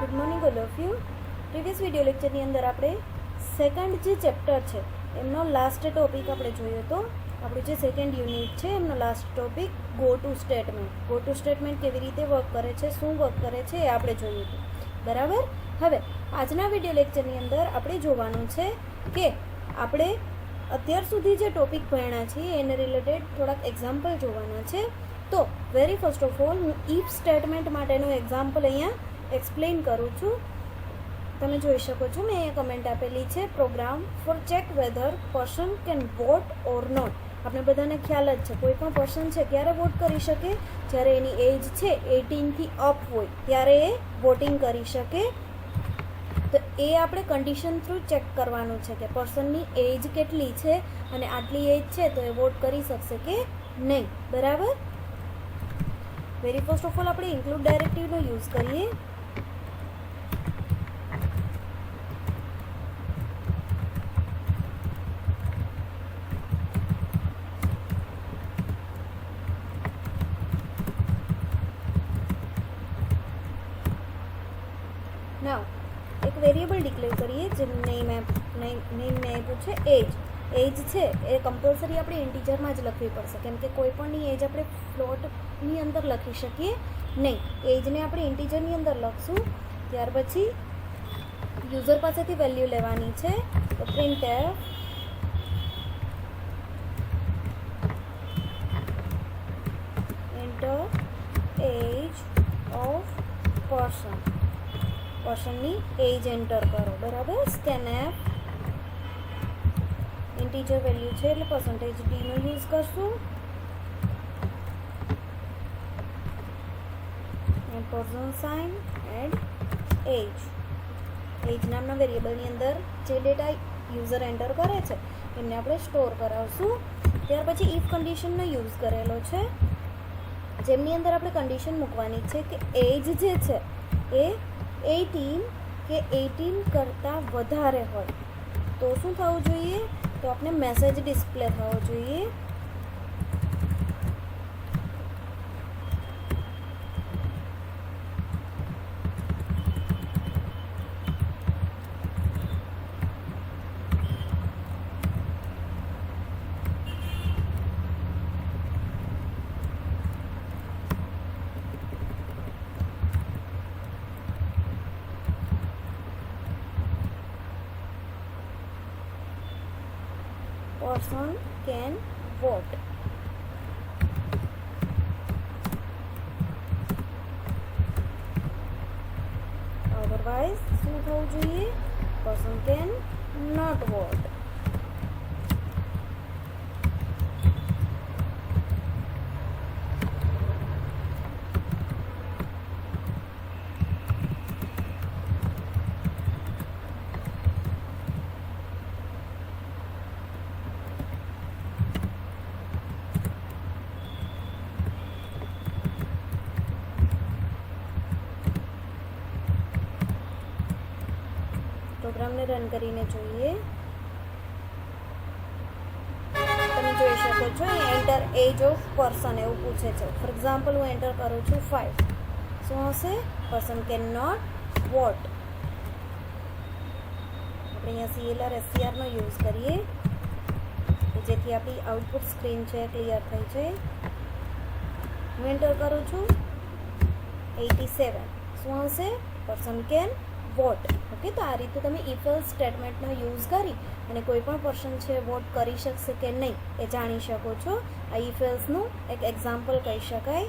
Good morning all of you. Previous video લેક્ચરની અંદર આપણે સેકન્ડ જે ચેપ્ટર છે એમનો લાસ્ટ ટોપિક આપણે જોયો હતો. આપણું જે સેકન્ડ યુનિટ છે એમનો last topic go to statement. Go to statement કેવી રીતે વર્ક કરે છે, શું વર્ક કરે છે એ આપણે જોયું હતું. બરાબર. હવે આજના વિડીયો લેક્ચરની અંદર આપણે જોવાનું છે કે આપણે અત્યાર સુધી જે ટોપિક ભણ્યા છીએ એને રિલેટેડ થોડાક એક્ઝામ્પલ જોવાના છે. તો વેરી ફર્સ્ટ ઓફ ઓલ હું ઇફ સ્ટેટમેન્ટ માટેનું એક્ઝામ્પલ અહીંયા એક્સપ્લેન કરું છું. તમે જોઈ શકો છો, મેં અહીંયા કમેન્ટ આપેલી છે, program for check whether person can vote or not. આપણે બધાને ખ્યાલ જ છે, કોઈ પણ પર્સન છે ક્યારે વોટ કરી શકે, જ્યારે એની એજ છે 18થી અપ હોય ત્યારે એ વોટિંગ કરી શકે. તો એ આપણે કન્ડિશન થ્રુ ચેક કરવાનું છે કે પર્સનની એજ કેટલી છે અને આટલી એજ છે તો એ વોટ કરી શકશે કે નહીં. બરાબર. વેરી ફર્સ્ટ ઓફ ઓલ આપણે ઇન્ક્લુડ ડાયરેક્ટિવનો યુઝ કરીએ. નાવ એક વેરિયેબલ ડિક્લેર કરીએ જેમ નેમ મેં આપ્યું છે એજ. એજ છે એ કમ્પલસરી આપણે ઇન્ટીજરમાં જ લખવી પડશે, કેમ કે કોઈ પણની એજ આપણે ફ્લોટની અંદર લખી શકીએ નહીં. એજને આપણે ઇન્ટીજરની અંદર લખશું. ત્યાર પછી યુઝર પાસેથી વેલ્યુ લેવાની છે. તો printf enter age of person. પર્સનની એજ એન્ટર કરો. બરાબર. scanf ઇન્ટીજર વેલ્યુ છે એટલે પર્સન્ટેજ ડીનો યુઝ કરશું. Person sign and age. Age નામના વેરિયેબલની અંદર જે ડેટા યુઝર એન્ટર કરે છે એમને આપણે સ્ટોર કરાવશું. ત્યાર પછી ઇફ કન્ડિશનનો યુઝ કરેલો છે, જેમની અંદર આપણે કન્ડિશન મૂકવાની છે કે એજ જે છે એ 18 કે 18 કરતાં વધારે હોય તો શું થવું જોઈએ, તો આપણે મેસેજ ડિસ્પ્લે થવો જોઈએ. person can vote. Otherwise શું થવું જોઈએ, person can not vote. પ્રોગ્રામને રન કરીને જોઈએ. તમે જોઈ શકો છો એન્ટર એજ ઓફ પર્સન એવું પૂછે છે. ફોર એક્ઝામ્પલ હું એન્ટર કરું છું 5. શું હશે, પર્સન કેન નોટ વોટ. આપણે અહીંયા CLR SCRનો યુઝ કરીએ જેથી આપણી આઉટપુટ સ્ક્રીન છે ક્લિયર થઈ જાય. હું એન્ટર કરું છું 87. શું હશે, પર્સન કેન વોટ. ઓકે. તો આ રીતે તમે ઇફ એલ્સ સ્ટેટમેન્ટનો યુઝ કરી અને કોઈ પણ પર્સન છે વોટ કરી શકશે કે નહીં એ જાણી શકો છો. આ ઇફ એલ્સનું એક એક્ઝામ્પલ કહી શકાય.